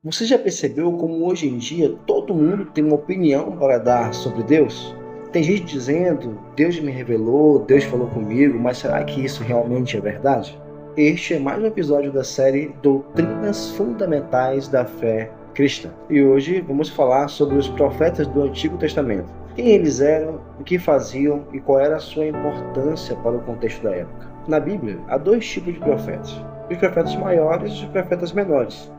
Você já percebeu como hoje em dia todo mundo tem uma opinião para dar sobre Deus? Tem gente dizendo, Deus me revelou, Deus falou comigo, mas será que isso realmente é verdade? Este é mais um episódio da série Doutrinas Fundamentais da Fé Cristã. E hoje vamos falar sobre os profetas do Antigo Testamento. Quem eles eram, o que faziam e qual era a sua importância para o contexto da época. Na Bíblia, há dois tipos de profetas: os profetas maiores e os profetas menores.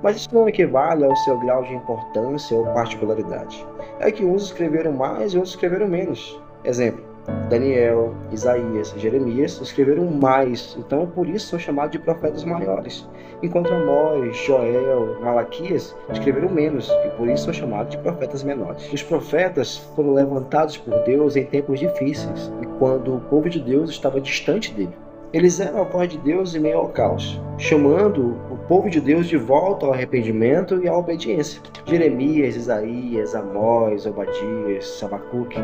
Mas isso não equivale ao seu grau de importância ou particularidade. É que uns escreveram mais e outros escreveram menos. Exemplo: Daniel, Isaías, Jeremias escreveram mais, então por isso são chamados de profetas maiores. Enquanto Amós, Joel, Malaquias escreveram menos e por isso são chamados de profetas menores. Os profetas foram levantados por Deus em tempos difíceis e quando o povo de Deus estava distante dele. Eles eram a voz de Deus em meio ao caos, chamando o povo de Deus de volta ao arrependimento e à obediência. Jeremias, Isaías, Amós, Obadias, Abacuque,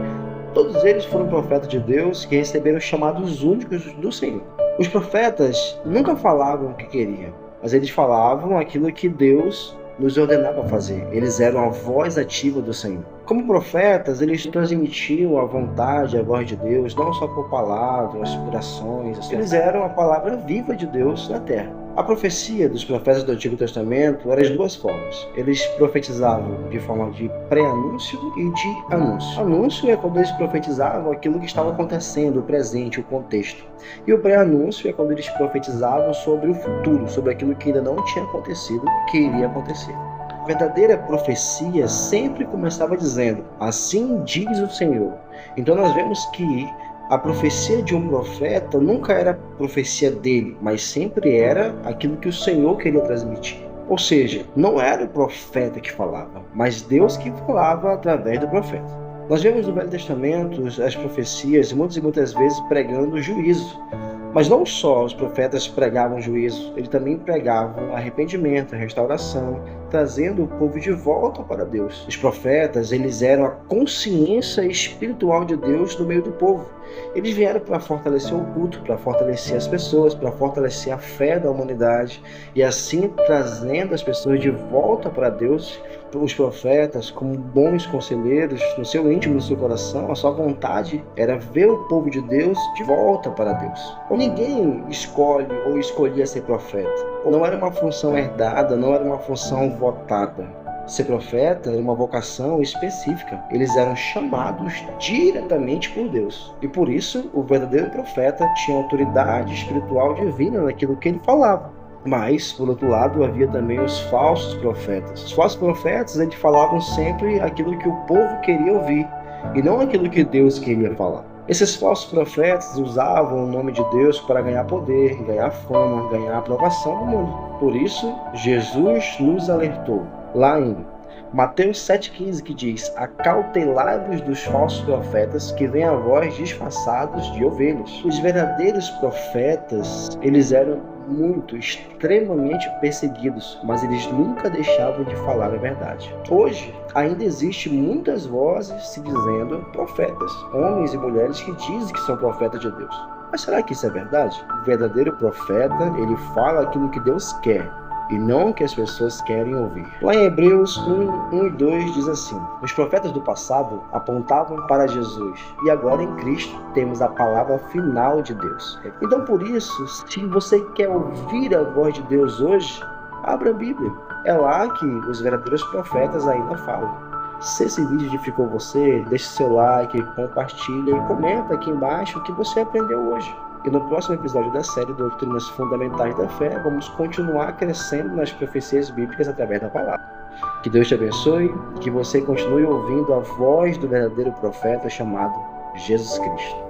todos eles foram profetas de Deus que receberam chamados únicos do Senhor. Os profetas nunca falavam o que queriam, mas eles falavam aquilo que Deus nos ordenava fazer. Eles eram a voz ativa do Senhor. Como profetas, eles transmitiam a vontade, a voz de Deus, não só por palavras, inspirações. Eles eram a palavra viva de Deus na terra. A profecia dos profetas do Antigo Testamento era de duas formas. Eles profetizavam de forma de pré-anúncio e de anúncio. Anúncio é quando eles profetizavam aquilo que estava acontecendo, o presente, o contexto. E o pré-anúncio é quando eles profetizavam sobre o futuro, sobre aquilo que ainda não tinha acontecido, que iria acontecer. A verdadeira profecia sempre começava dizendo: assim diz o Senhor. Então nós vemos que a profecia de um profeta nunca era a profecia dele, mas sempre era aquilo que o Senhor queria transmitir. Ou seja, não era o profeta que falava, mas Deus que falava através do profeta. Nós vemos no Velho Testamento as profecias muitas e muitas vezes pregando juízo. Mas não só os profetas pregavam juízo, eles também pregavam arrependimento, restauração, trazendo o povo de volta para Deus. Os profetas, eles eram a consciência espiritual de Deus no meio do povo. Eles vieram para fortalecer o culto, para fortalecer as pessoas, para fortalecer a fé da humanidade e assim trazendo as pessoas de volta para Deus. Os profetas, como bons conselheiros, no seu íntimo, no seu coração, a sua vontade era ver o povo de Deus de volta para Deus. Ninguém escolhe ou escolhia ser profeta. Não era uma função herdada, não era uma função votada. Ser profeta era uma vocação específica. Eles eram chamados diretamente por Deus. E por isso, o verdadeiro profeta tinha autoridade espiritual divina naquilo que ele falava. Mas, por outro lado, havia também os falsos profetas. Os falsos profetas, eles falavam sempre aquilo que o povo queria ouvir e não aquilo que Deus queria falar. Esses falsos profetas usavam o nome de Deus para ganhar poder, ganhar fama, ganhar aprovação do mundo. Por isso, Jesus nos alertou lá em Mateus 7,15, que diz: acautelai-vos dos falsos profetas que vêm a vós disfarçados de ovelhas. Os verdadeiros profetas, eles eram extremamente perseguidos, mas eles nunca deixavam de falar a verdade. Hoje, ainda existe muitas vozes se dizendo profetas, homens e mulheres que dizem que são profetas de Deus. Mas será que isso é verdade? O verdadeiro profeta, ele fala aquilo que Deus quer e não o que as pessoas querem ouvir. Lá em Hebreus 1 e 2 diz assim: os profetas do passado apontavam para Jesus e agora em Cristo temos a palavra final de Deus. Então por isso, se você quer ouvir a voz de Deus hoje, abra a Bíblia. É lá que os verdadeiros profetas ainda falam. Se esse vídeo edificou você, deixe seu like, compartilha e comenta aqui embaixo o que você aprendeu hoje. E no próximo episódio da série Doutrinas Fundamentais da Fé, vamos continuar crescendo nas profecias bíblicas através da palavra. Que Deus te abençoe e que você continue ouvindo a voz do verdadeiro profeta chamado Jesus Cristo.